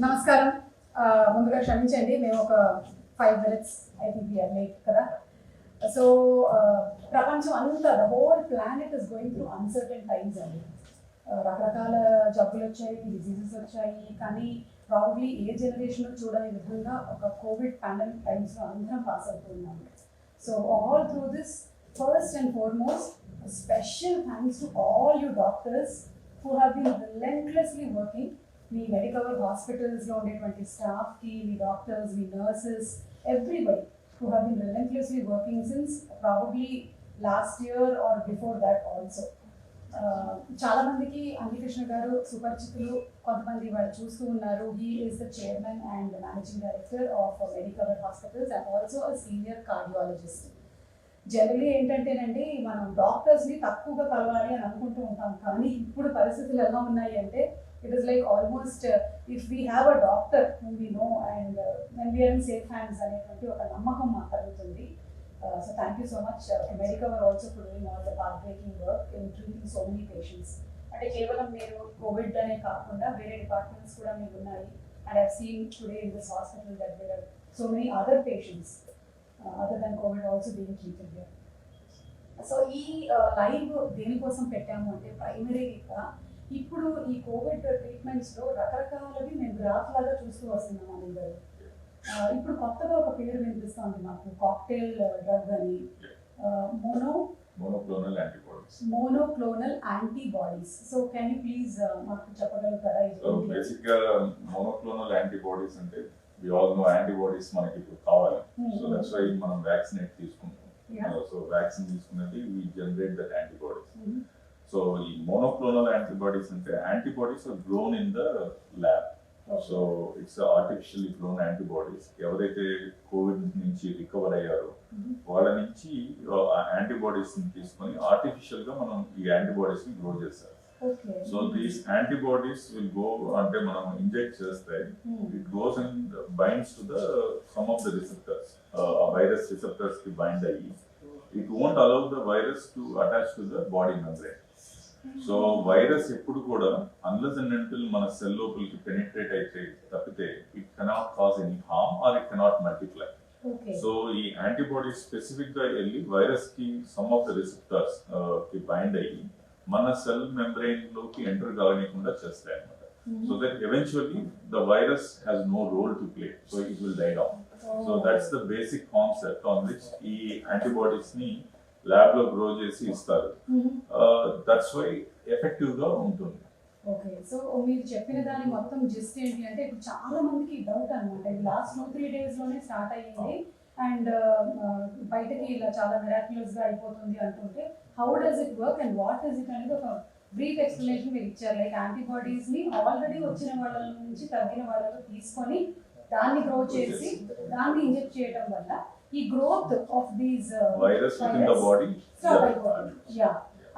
నమస్కారం. ముందుగా క్షమించండి, మేము ఒక 5 minutes I think we are late కదా. సో ప్రపంచం అంతా, the whole planet is going through uncertain times అండి. రకరకాల జబ్బులు వచ్చాయి, డిజీజెస్ వచ్చాయి, కానీ ప్రాబబ్లీ ఏ జనరేషన్ చూడని విధంగా ఒక కోవిడ్ పాండమిక్ టైమ్స్లో అందరం పాస్ అవుతున్నాము. So all through this, first and foremost special thanks to all you doctors who have been relentlessly working. మీ మెడికవర్ హాస్పిటల్స్లో ఉండేటువంటి స్టాఫ్కి, మీ డాక్టర్స్, మీ nurses, everybody who have been relentlessly working since probably last year or before that also. చాలామందికి అంకికృష్ణ గారు సుపరిచితులు, కొంతమంది వాళ్ళు చూస్తూ ఉన్నారు. He is the chairman and managing director of Medicover hospitals and also a senior cardiologist. Generally ఏంటంటేనండి, మనం డాక్టర్స్ని తక్కువగా కలవాలి అని అనుకుంటూ ఉంటాం, కానీ ఇప్పుడు పరిస్థితులు ఎలా ఉన్నాయి అంటే it is like almost if we have a doctor whom we know and when we're in safe hands అనేటువంటి ఒక నమ్మకం మాకు కలుగుతుంది. So thank you so much Medicover also for doing all the path breaking work in treating so many patients. అంటే కేవలం మీరు Covid అనే కాకుండా వేరే డిపార్ట్మెంట్స్ కూడా మీకు ఉన్నాయి. And I seen today in this hospital that there are so many other patients other than COVID also being treated here. So ఈ లైవ్ దేనికోసం పెట్టాము అంటే ప్రైమరీగా ఇప్పుడు ఈ కోవిడ్ ట్రీట్మెంట్స్లో రకరకాలవి మేము గ్రాఫ్ లాగా చూస్తూ వస్తున్నాం అందరూ. ఇప్పుడు కొత్తగా ఒక పేరు వినిపిస్తుంది మాకు, కాక్టైల్ డ్రగ్ అని, monoclonal antibodies. Monoclonal antibodies. So can you please మాకు చెప్పగలుగుతారా? బేసిక్ గా మోనోక్లోనల్ యాంటీబాడీస్ అంటే we all know యాంటీబాడీస్ మనకి ఇప్పుడు కావాలి. సో దట్స్ వై మనం వ్యాక్సినేట్ తీసుకుంటాం. సో వ్యాక్సిన్ తీసుకున్నది we generate that antibodies. So ఈ మోనోక్లోనల్ యాంటీబాడీస్ అంటే antibodies are grown in the lab. So it's artificially grown antibodies. ఎవరైతే కోవిడ్ నుంచి రికవర్ అయ్యారో వాళ్ళ నుంచి యాంటీబాడీస్ ని తీసుకొని ఆర్టిఫిషియల్ గా మనం ఈ యాంటీబాడీస్ ని గ్రో చేస్తారు. So these antibodies will go ante manam inject chesthe, it goes and binds to the some of the receptors, virus receptors ki bind ayi. It won't allow the virus to attach to the body membrane. So virus eppudu kuda unless and until mana cell lopaliki penetrate aithe tappite it cannot cause any harm or it cannot multiply. So ee antibodies specific ga elli virus ki some of the receptors ki bind ayi మన cell membrane లోకి enter కావనీయకుండా చేస్తాయి అన్నమాట. So that eventually the virus has no role to play, so it will die down. So that's the basic concept on which ఈ antibodies ని lab లో grow చేసి ఇస్తారు. దట్స్ వై ఎఫెక్టివ్ గా ఉంటుంది. ఓకే, సో మీరు చెప్పిన దాని మొత్తం జిస్ట్ ఏంటి అంటే, ఇప్పుడు చాలా మందికి డౌట్ అనమాట, ఇది లాస్ట్ 2-3 days లోనే స్టార్ట్ అయ్యింది అండ్ బయటకి ఇలా చాలా మిరాక్యులస్ గా అయిపోతుంది అంటుంటే, how does it work and what is it అనేది ఒక బ్రీఫ్ ఎక్స్ప్లెనేషన్ మీరు ఇచ్చారు. లైక్ యాంటీబాడీస్ ని ఆల్రెడీ వచ్చిన వాళ్ళ నుంచి తగ్గిన వాళ్ళలో తీసుకొని దాన్ని గ్రో చేసి దాన్ని ఇంజెక్ట్ చేయడం వల్ల ఈ growth of these virus with the body. Yeah,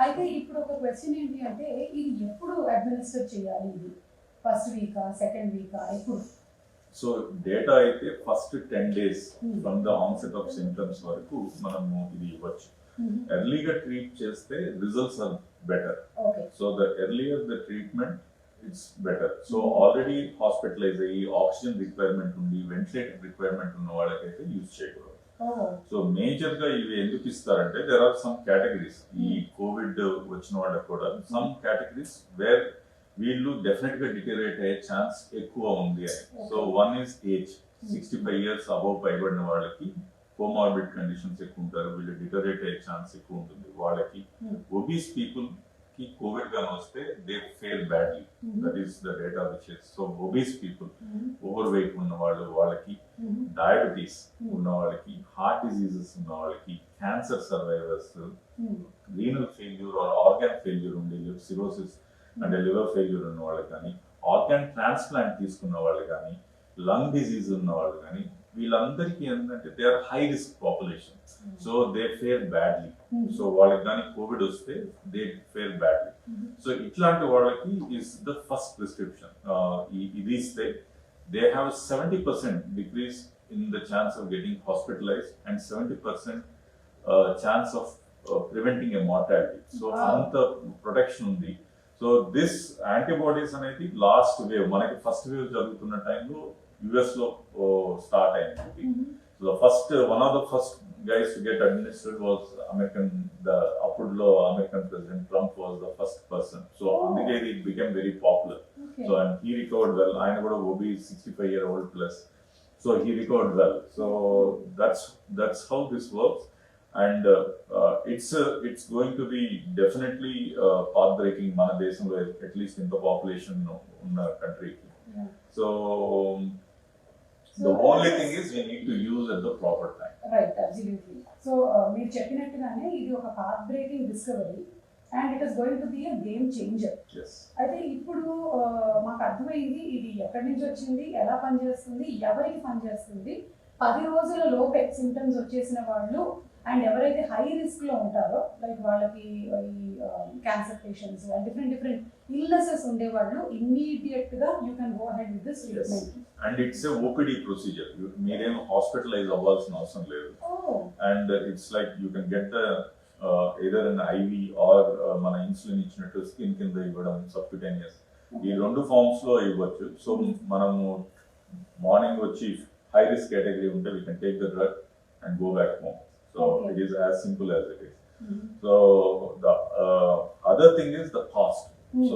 అయితే ఇప్పుడు ఒక క్వశ్చన్ ఏంటి అంటే, ఇది ఎప్పుడు అడ్మినిస్టర్ చేయాలి? ఇది ఫస్ట్ వీకా, సెకండ్ వీకా, ఎప్పుడు? సో డేటా అయితే first 10 days from the onset of symptoms వరకు మనము ఇది ఇవ్వచ్చు. ఎర్లీగా ట్రీట్ చేస్తే results are better. So the earlier the treatment it's better. So already hospitalise అయ్యి ఆక్సిజన్ రిక్వైర్మెంట్ ఉండి వెంటిలేటర్ రిక్వైర్మెంట్ ఉన్న వాళ్ళకైతే యూజ్ చేయకూడదు. సో మేజర్ గా ఇవి ఎందుకు ఇస్తారంటే, దెర్ ఆర్ సమ్ కేటగిరీస్. ఈ కోవిడ్ వచ్చిన వాళ్ళకి కూడా సమ్ కేటగిరీస్ వేర్ వీళ్ళు డెఫినెట్ గా డిటరేట్ అయ్యే ఛాన్స్ ఎక్కువ ఉంది అని. So one is age, 65 years above పైబడిన వాళ్ళకి కోమార్బిడ్ కండిషన్స్ ఎక్కువ ఉంటారు, వీళ్ళు డిటరేట్ అయ్యే ఛాన్స్ ఎక్కువ ఉంటుంది వాళ్ళకి. ఒబీస్ పీపుల్ కి కోవిడ్ గాని వస్తే they fare badly. That is the data which is. So obese people, over weight ఉన్న వాళ్ళు, వాళ్ళకి డయాబెటీస్ ఉన్న వాళ్ళకి, హార్ట్ డిసీజెస్ ఉన్న వాళ్ళకి, cancer survivors, renal failure or organ failure ఉండి సిరోసిస్ అంటే లివర్ ఫెయిల్యూర్ ఉన్న వాళ్ళు కానీ, ఆర్గాన్ ట్రాన్స్ప్లాంట్ తీసుకున్న వాళ్ళు కానీ, లంగ్ డిజీజ్ ఉన్న వాళ్ళు కానీ, వీళ్ళందరికీ ఏంటంటే they are high risk population. So they fare badly. So వాళ్ళకి కానీ కోవిడ్ వస్తే దే ఫేర్ బ్యాడ్లీ. సో ఇట్లాంటి వాళ్ళకి ఈస్ ద ఫస్ట్ ప్రిస్క్రిప్షన్. ఇది ఇస్తే they have 70% decrease in the chance of getting hospitalised and 70% chance of preventing a mortality. So అంత protection ఉంది. So this antibodies అనేది లాస్ట్ వేవ్, మనకి first wave జరుగుతున్న టైంలో యుఎస్ లో స్టార్ట్ అయింది. So the first one of the first guys to get administered was అప్పుడులో American president Trump was the first person. So అందుకే it became very popular. So and he recovered well. ఆయన కూడా OB 65-year-old plus. So he recovered well. So that's how this works. And it's going to be definitely path breaking మన దేశంలో, at least in the population ఉన్న కంట్రీకి. So the only thing is we need to use at the proper time. Right, absolutely. So మీరు చెప్పినట్టుగానే ఇది ఒక path breaking discovery and it is going to be a game changer. అయితే ఇప్పుడు మాకు అర్థమైంది ఇది ఎక్కడి నుంచి వచ్చింది, ఎలా పనిచేస్తుంది, ఎవరికి పనిచేస్తుంది. 10 రోజుల లోపే సింటమ్స్ వచ్చేసిన వాళ్ళు అండ్ ఎవరైతే హై రిస్క్ లో ఉంటారో, లైక్ వాళ్ళకి cancer patients and different illnesses ఉండేవాళ్ళు ఇమ్మీడియట్ గా you can go ahead with this treatment. And it's a OPD procedure, మీరేం హాస్పిటలైజ్ అవ్వాల్సిన అవసరం లేదు. And it's like you can get either an IV or మన ఇన్సులిన్ ఇచ్చినట్టు skin కింద ఇవ్వడం, సబ్క్యూటేనియస్, ఈ 2 ఫార్మ్స్ లో ఇవ్వచ్చు. సో మనము మార్నింగ్ వచ్చి హై రిస్క్ కేటగిరీ ఉంటే we can take the drug and go back home. So it is as simple as it is. So the other thing is the cost. So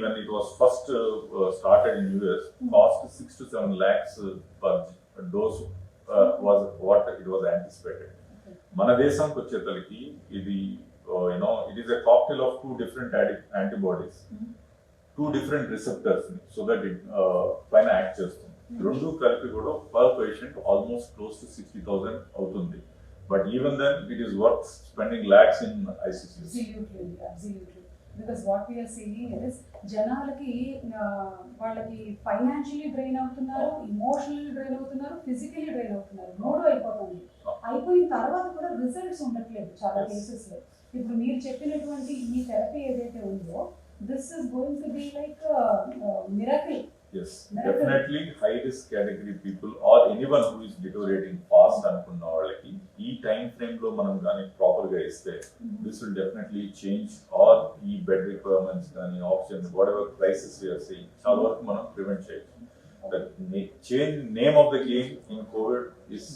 when it was first started in US, cost 6 to 7 lakhs per dose was what it was anticipated. మన దేశంకి వచ్చేసరికి ఇది it is a cocktail of 2 different antibodies, 2 different receptors, so that it పైన act చేస్తుంది. 2 కలిపి కూడా per patient almost close to 60,000 అవుతుంది. But even then, it is worth spending lakhs in ICC. Absolutely. Because what we are seeing is, janalaki vallaki financially drain avutunnaru, emotionally drain avutunnaru, physically drain avutunnaru. Modu అయిపోతుంది. అయిపోయిన తర్వాత కూడా results ఉండట్లేదు చాలా cases లో. ఇప్పుడు మీరు చెప్పినటువంటి ఈ థెరపీ ఏదైతే ఉందో, this is going to be like miracle. Yes, definitely high risk category people or anyone who is deteriorating fast అనుకున్న వాళ్ళకి ఈ టైం ఫ్రేమ్ లో మనం కానీ ప్రాపర్ గా ఇస్తే this will definitely change or ఈ బెడ్ రిక్వైర్మెంట్స్ కానీ oxygen whatever crisis we are seeing చాలా వరకు మనం ప్రివెంట్ చేయొచ్చు. Change name of the game in covid is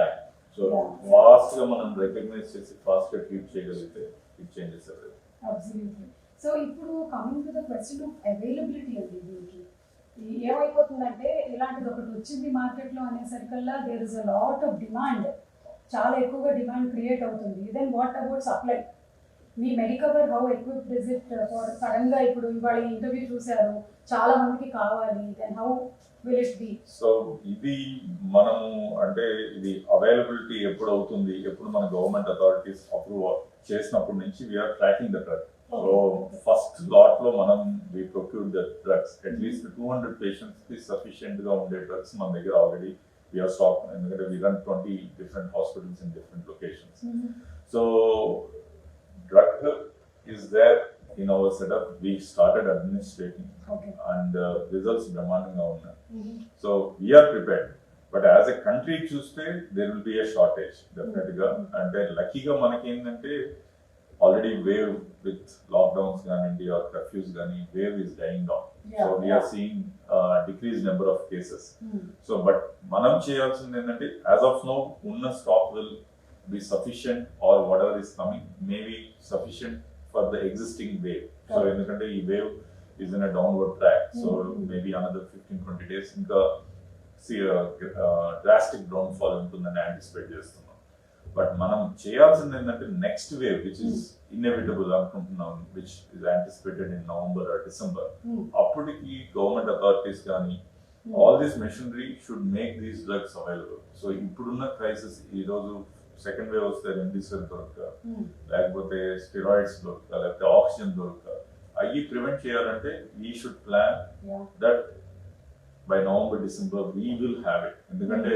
time. So fast గా మనం రికగ్నైజ్ చేసి ఫాస్ట్ గా ట్రీట్ చేయగలిగితే it changes everything. Absolutely. So ఇప్పుడు coming to the question of availability అండి, దీనికి ఏమైపోతుందంటే ఇలాంటిది ఒకటి వచ్చింది మార్కెట్లో అనేసరికల్లా there is a lot of demand, చాలా ఎక్కువగా డిమాండ్ క్రియేట్ అవుతుంది. Then what about supply? మీ Medicover how equipped is it for sudden గా ఇప్పుడు ఇవాళ ఇంటర్వ్యూ చూశారు, చాలా మందికి కావాలి, then how will it be? So ఇది మనము అంటే ఇది అవైలబిలిటీ ఎప్పుడు అవుతుంది, ఎప్పుడు మన గవర్నమెంట్ అథారిటీస్ అప్రూవ్ చేసినప్పటి నుంచి we are tracking the drug. So first lot లో మనం we procured the drugs, at least 200 patients కి సఫిషియెంట్ గా ఉండే డ్రగ్స్ మన దగ్గర ఆల్రెడీ వి ఆర్ స్టాక్. ఎందుకంటే we run 20 different hospitals in different locations. So drug is there in our setup. We started administrating and results brahmandanga unnai. So we are prepared. But as a country చూస్తే there will be a shortage definitely గా. అంటే లక్కీగా మనకి ఏంటంటే already wave with lockdowns gaanindi or curfews gaani, wave is dying down. So we are seeing decreased number of cases. So but manam cheyalsindi endante as of now unna stock will be sufficient or whatever is coming may be sufficient for the existing wave. So endukante ee wave is in a downward track. So maybe another 15-20 days inka see drastic downfall untundani anticipate chestunnam. But మనం చేయాల్సింది ఏంటంటే next wave which is inevitable అనుకుంటున్నాం, which is anticipated in November or December. అప్పటికి government authorities కానీ all this machinery should make these drugs available. So ఇప్పుడున్న crisis, ఈ రోజు second wave వస్తే రెమ్డెసివిర్ దొరక, లేకపోతే స్టెరాయిడ్స్ దొరక, లేకపోతే ఆక్సిజన్ దొరక, అవి ప్రివెంట్ చేయాలంటే we should plan that by November December we will have it. ఎందుకంటే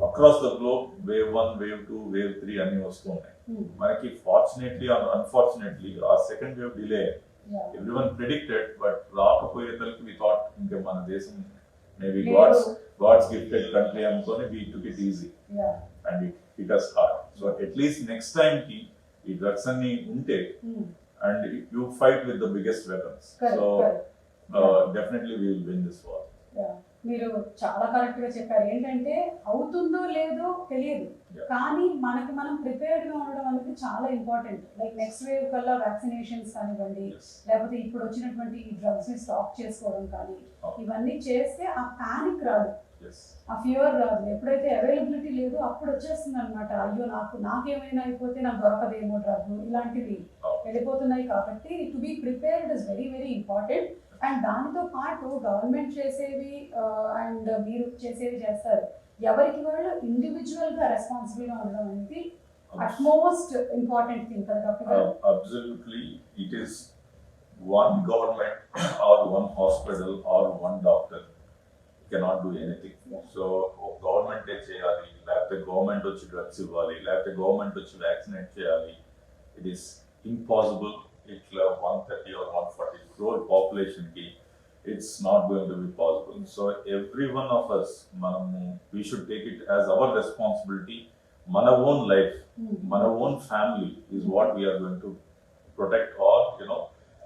across the globe wave 1, wave 2, wave 3 అన్ని వస్తున్నాయి. మనకి ఫార్చునేట్లీ ఆర్ అన్ఫార్చునేట్లీ ఆ second wave delay everyone predicted, but రాకపోయేసరికి వి థాట్ ఇంకా మన దేశం మేబీ గాడ్స్ గిఫ్టెడ్ కంట్రీ అనుకొని we took it easy and it hit us hard. So at least next time కి ఈ డ్రగ్స్ అన్ని ఉంటే and you fight with the biggest weapons. Correct, So correct. definitely we will win this war. Yeah. మీరు చాలా correct గా చెప్పారు. ఏంటంటే అవుతుందో లేదో తెలియదు, Yeah. కానీ మనకి మనం ప్రిపేర్డ్ గా ఉండడం అనేది చాలా ఇంపార్టెంట్. లైక్ నెక్స్ట్ వేవ్ కల్లా వ్యాక్సినేషన్స్ కానివ్వండి, Yes. లేకపోతే ఇప్పుడు వచ్చినటువంటి ఈ డ్రగ్స్ ని స్టాక్ చేసుకోవడం కానీ, Oh. ఇవన్నీ చేస్తే ఆ పానిక్ రాదు, Yes. ఆ ఫియర్ రాదు. ఎప్పుడైతే అవైలబిలిటీ లేదో అప్పుడు వచ్చేస్తుంది అనమాట. అయ్యో నాకేమైనా అయిపోతే నాకు దొరకదేమో డ్రగ్, ఇలాంటివి Oh. వెళ్ళిపోతున్నాయి. కాబట్టి to be prepared is very very important. And దానితో పాటు గవర్నమెంట్ చేసేవి అండ్ మీరు చేసేవి చేస్తారు. ఎవరికి వాళ్ళు ఇండివిజువల్ గా రెస్పాన్సిబుల్ గా ఉండడం అనేది అట్మోస్ట్ ఇంపార్టెంట్ థింగ్ కదా డాక్టర్ గారు? Absolutely, it is one government or one hospital or one doctor cannot do anything. Yeah. So government చేయాలి, లేకపోతే గవర్నమెంట్ వచ్చి డ్రగ్స్ ఇవ్వాలి, లేకపోతే గవర్నమెంట్ వచ్చి వ్యాక్సినేట్ చేయాలి. It is impossible. ఇట్లా 130 or 140 crore population కి it's not going to be possible. So every one of us, we should take it as our responsibility. Mana own life, mana own family is what we are going to protect or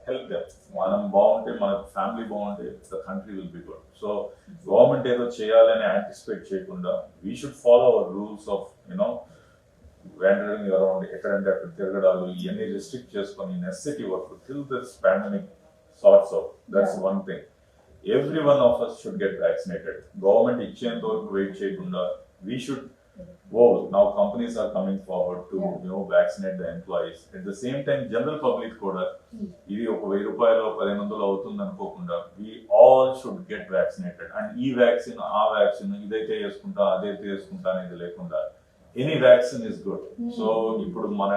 help them. Manam bagunte, mana family bagunte, the country will be good. So government edo cheyalani anticipate cheyakunda, we should follow our rules of wandering around ఎక్కడంటే అక్కడ తిరగడాలు ఇవన్నీ restrict చేసుకొని necessity work till this pandemic sorts out. That's Yeah. one thing. Every one of us should get vaccinated. Government ఇచ్చేంత వరకు wait చేయకుండా we should go. Now companies are coming forward to Yeah. vaccinate the employees. At the same time general public కూడా ఇది ఒక 1000 రూపాయలు 1500 అవుతుంది అనుకోకుండా we all should get vaccinated. And ఈ వ్యాక్సిన్ ఆ వ్యాక్సిన్ ఇదైతే వేసుకుంటా అదైతే వేసుకుంటా అనేది లేకుండా any vaccine is good. So ఇప్పుడు మన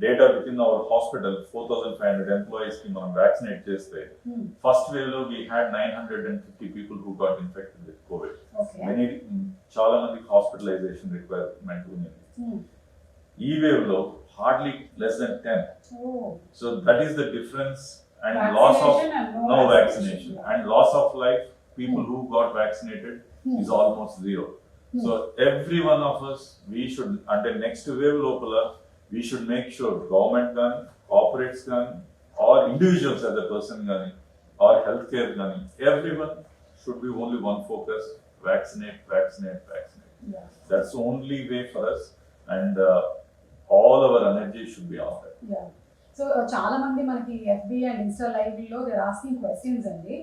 data with in our hospital 4500 employees కి మనం వ్యాక్సినేట్ చేస్తే ఫస్ట్ వేవ్ లో we had 950 people who got infected with COVID. Okay. చాలా మంది హాస్పిటలైజేషన్ రిక్వైర్మెంట్ ఉంది. ఈ వేవ్ లో hardly less than 10. Oh. So that is the difference. And loss of Vaccination and no vaccination. vaccination and loss of life, people who got vaccinated is almost zero. So every one of us, we should, until next wave lopala, we should make sure government gani, corporates gani, or individuals as a person gani, or healthcare gani, everyone should be only one focus: vaccinate, vaccinate, vaccinate. Yeah. That's the only way for us, and all our energy should be on that. Yeah. So చాలా మంది మనకి FB and Insta live లో they are asking questions అండి.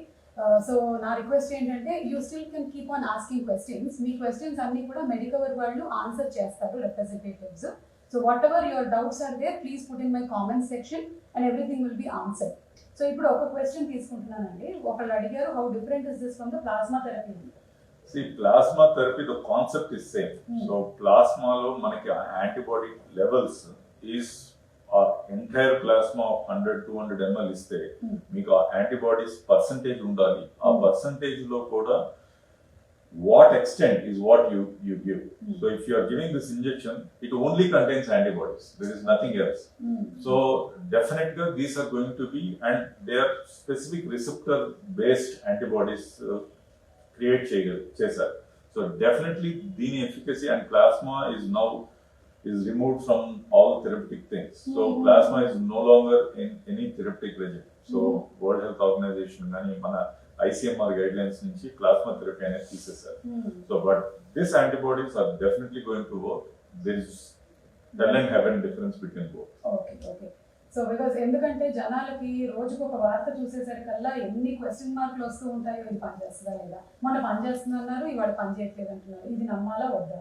So నా request ఏంటంటే you still can keep on asking questions. మీ questions అన్ని కూడా మెడికవర్ వాళ్ళు ఆన్సర్ చేస్తారు, representatives. So whatever your doubts are there, please put in my comment section and everything will be answer. So ఇప్పుడు ఒక question తీసుకుంటున్నానండి. ఒకళ్ళు అడిగారు, how different is this from the plasma therapy? See, plasma therapy, the concept is same. So plasma lo manaki antibody levels is our entire plasma of 100-200 ml iste meeku antibodies percentage undali. Aa percentage lo kuda what extent is what you give. So if you are giving this injection, it only contains antibodies, there is nothing else. So definitely these are going to be, and they are specific receptor based antibodies create చేశారు. So definitely దీని efficacy and plasma is removed from all therapeutic things. So plasma is no longer in any therapeutic regime. So World Health Organization కానీ మన ICMR guidelines నుంచి plasma therapy అనేది తీసేశారు. So but these antibodies are definitely going to work. There is hell and heaven difference between both. Okay okay. So because ఎందుకంటే జనాలకి రోజుకు ఒక వార్త చూసేసరికల్లా ఎన్ని క్వశ్చన్ మార్కులు వస్తూ ఉంటాయో, ఇది పనిచేస్తుందా లేదా, మొన్న పనిచేస్తుంది అన్నారు, ఇవాళ పని చేయట్లేదు అంటున్నారు, ఇది నమ్మాలా వద్దా?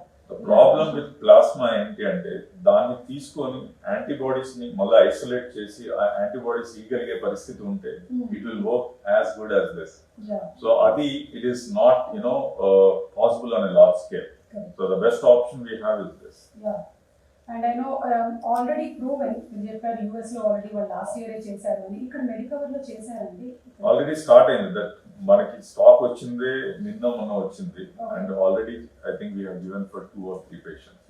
ప్రాబ్లం విత్ ప్లాస్మా ఏంటి అంటే దాన్ని తీసుకొని యాంటీబాడీస్ ని మళ్ళీ ఐసోలేట్ చేసి ఆ యాంటీబాడీస్ ఇవ్వగలిగే పరిస్థితి ఉంటే it will work as good as this. So అది it is not possible on a large scale. So the best option we have is this. And I know already proven, మీరు చెప్పారు US లో already వాళ్ళు last ఇయరే చేశారు అని, ఇక్కడ Medicover లో చేశారండి ఆల్రెడీ స్టార్ట్ అయింది. దట్ మనకి స్టాక్ వచ్చింది నిన్న మొన్న వచ్చింది, and already I think we have given for 2 or 3 patients.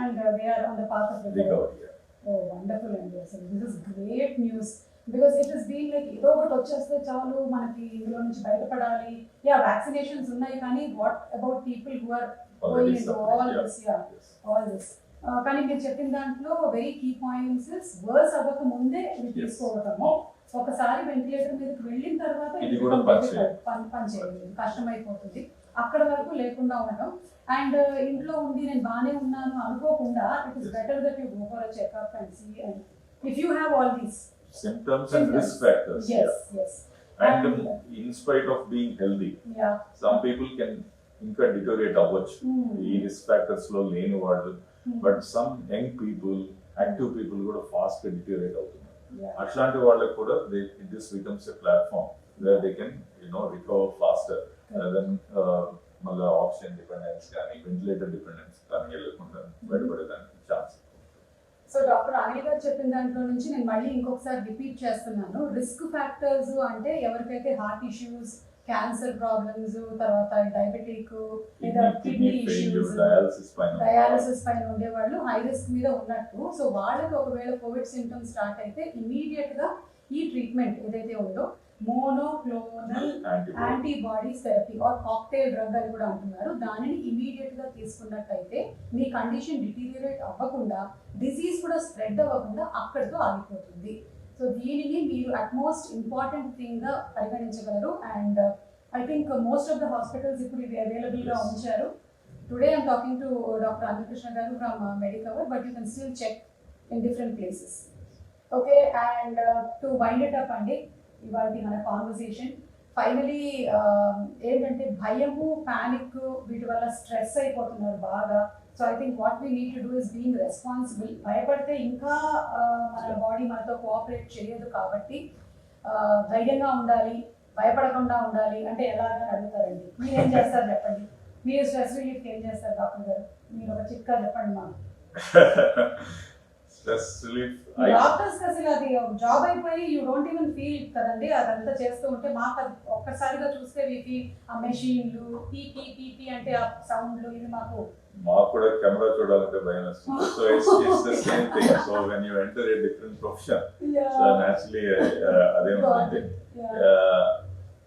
And they are on the path of recovery. Oh wonderful అండి. అసలు this is great news, because it is been like ఏదో ఒకటి వచ్చేస్తే చాలు మనకి ఇందులో నుంచి బయటపడాలి. యా వ్యాక్సినేషన్స్ ఉన్నాయి, కానీ what about people who are going into all this? Yeah, all this. కానీ మీరు చెప్పిన దాంట్లో వెరీ కీ పాయింట్స్ వర్స్ అవ్వక ముందే ఇది తీసుకోవటము, ఒకసారి వెంటిలేటర్ మీదకి వెళ్ళిన తర్వాత ఇది కూడా పని చేయలేదు, కష్టమైపోతుంది, అక్కడ వరకు లేకుండా ఉండడం. అండ్ ఇంట్లో ఉండి నేను బాగానే ఉన్నాను అనుకోకుండా it is better that you go for a checkup and see and if you have all these symptoms and risk factors. Yes. And in spite of being healthy, some people can ఇంకా deteriorate అవ్వచ్చు ఈ risk factors లో లేని వాళ్ళు, but some young people, active people కూడా fast గా deteriorate అవుతున్నారు. అట్లాంటి వాళ్ళకి కూడా this becomes a platform where they can recover faster than మళ్ళీ ఆక్సిజన్ డిపెండెన్స్ కానీ వెంటిలేటర్ డిపెండెన్స్ కానీ వెళ్ళకుండా బయటపడేదానికి ఛాన్స్. సో డాక్టర్ అనిల్ గారు చెప్పిన దాంట్లో నుంచి నేను మళ్ళీ ఇంకొకసారి రిపీట్ చేస్తున్నాను. రిస్క్ ఫ్యాక్టర్స్ అంటే ఎవరికైతే హార్ట్ ఇష్యూస్, క్యాన్సర్ ప్రాబ్లమ్స్, తర్వాత డయాబెటిక్ లేదా కిడ్నీ ఇష్యూస్, డయాలసిస్ పైన ఉండేవాళ్ళు హై రిస్క్ మీద ఉన్నట్టు. సో వాళ్ళకి ఒకవేళ కోవిడ్ సింటమ్స్ స్టార్ట్ అయితే ఇమీడియట్ గా ఈ ట్రీట్మెంట్ ఏదైతే ఉందో monoclonal antibodies therapy are cocktail drug అని కూడా అంటున్నారు, దానిని ఇమీడియట్ గా తీసుకున్నట్టయితే మీ కండిషన్ డిటీరియేట్ అవ్వకుండా, డిసీజ్ కూడా స్ప్రెడ్ అవ్వకుండా అక్కడితో ఆగిపోతుంది. సో దీనిని మీరు అట్మోస్ట్ ఇంపార్టెంట్ థింగ్ గా పరిగణించగలరు. And I think most of the hospitals ఇప్పుడు ఇవి అవైలబుల్ గా ఉంచారు. Today I'm talking to doctor Anil Krishna గారు from Medicover, but you can still check in different places. Okay, and to wind it up అండి ఇవాళ మన కాన్వర్సేషన్ ఫైనలీ ఏంటంటే భయము, పానిక్ వీటి వల్ల స్ట్రెస్ అయిపోతున్నారు బాగా. So I think what we need to do is being responsible. భయపడితే ఇంకా మన బాడీ మనతో కోఆపరేట్ చేయదు కాబట్టి ధైర్యంగా ఉండాలి, భయపడకుండా ఉండాలి. అంటే ఎలాగని అడుగుతారండి, మీరు ఏం చేస్తారు చెప్పండి, మీరు స్ట్రెస్ రిలీఫ్ ఏం చేస్తారు డాక్టర్ గారు, మీరు ఒక చిట్కా చెప్పండి మాకు. డాక్టర్స్ అసలు అది జాబ్ అయిపోయి యూ డోంట్ ఈవెన్ ఫీల్ కదండి అదంతా చేస్తూ ఉంటే. మాకు అది ఒక్కసారిగా చూస్తే వీటి ఆ మెషిన్లు పీపీ పీపీ అంటే ఆ సౌండ్లు ఇవి మాకు కూడా కెమెరా చూడాలంటే భయం వస్తుంది. So it's the same thing. So when you enter a different profession, so naturally అదే ఉంటుంది.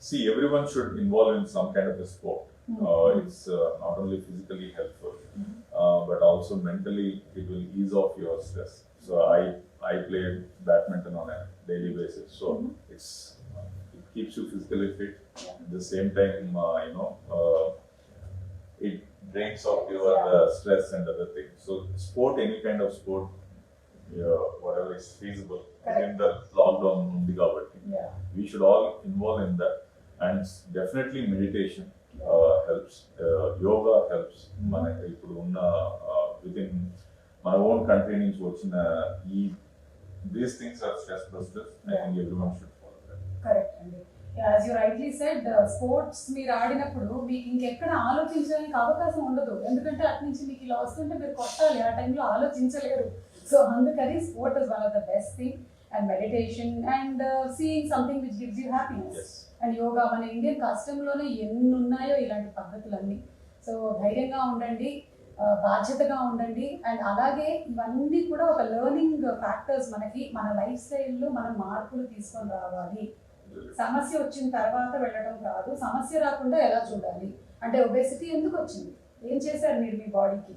See, everyone should involve in some kind of a sport. It's not only physically helpful, but also mentally it will ease off your stress. So I play badminton on a daily basis. So it keeps you physically fit. At the same time, it drains off your stress and other things. So sport, any kind of sport, whatever is feasible in the lockdown, we should all involve in that. And definitely meditation helps, yoga helps. మనకి ఇప్పుడు ఉన్న within మన own country నుంచి వచ్చిన these things are stress busters. I think everyone should follow that. Correct అండి. As you rightly said, sports మీరు ఆడినప్పుడు మీకు ఇంకెక్కడ ఆలోచించడానికి అవకాశం ఉండదు. ఎందుకంటే అటు నుంచి మీకు ఇలా వస్తుంటే మీరు కొట్టాలి, ఆ టైంలో ఆలోచించలేరు. సో అందుకని sport is one of the best thing. And meditation and seeing something which gives you happiness. And yoga మన ఇండియన్ కస్టంలోనే ఎన్ని ఉన్నాయో ఇలాంటి పద్ధతులన్నీ. సో ధైర్యంగా ఉండండి, బాధ్యతగా ఉండండి. అండ్ అలాగే ఇవన్నీ కూడా ఒక లెర్నింగ్ ఫ్యాక్టర్స్, మనకి మన లైఫ్ స్టైల్లో మనం మార్పులు తీసుకొని రావాలి. సమస్య వచ్చిన తర్వాత వెళ్ళడం కాదు, సమస్య రాకుండా ఎలా చూడాలి. అంటే ఒబేసిటీ ఎందుకు వచ్చింది, ఏం చేశారు మీరు మీ బాడీకి,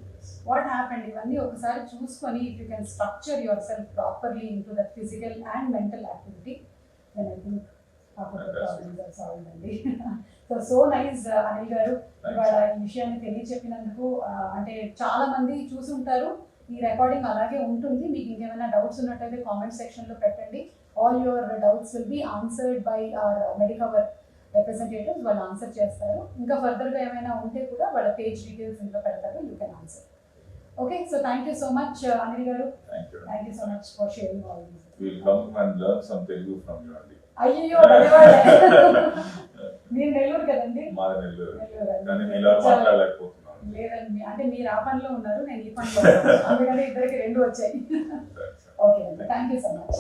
వాట్ హ్యాపెండ్, ఇవన్నీ ఒకసారి చూసుకొని if you can structure yourself properly into that physical and mental activity, then I think so nice Anil గారు ఇవాళ ఈ విషయాన్ని తెలియచెప్పినందుకు. అంటే చాలా మంది చూసి ఉంటారు, ఈ రికార్డింగ్ అలాగే ఉంటుంది. మీకు ఇంకేమైనా డౌట్స్ ఉన్నట్టయితే కామెంట్ సెక్షన్ లో పెట్టండి. All your doubts will be answered by our Medicover representatives, వాళ్ళు ఆన్సర్ చేస్తారు. ఇంకా ఫర్దర్ గా ఏమైనా ఉంటే కూడా వాళ్ళ పేజ్ డీటెయిల్స్ ఇంట్లో పెడతారు, you can answer. Okay, so thank you so much Anil గారు. Thank you so much for sharing all these. We'll come and learn some Telugu from you only. అయ్యో మీరు నెల్లూరు కదండి? మాది నెల్లూరు, కానీ మీలా మాట్లాడలేకపోతున్నాను. లేదండి, అంటే మీరు ఆ పనిలో ఉన్నారు, నేను ఈ పనిలో అందుకని ఇద్దరికి రెండు వచ్చాయి. ఓకే అండి, థ్యాంక్ యూ సో మచ్.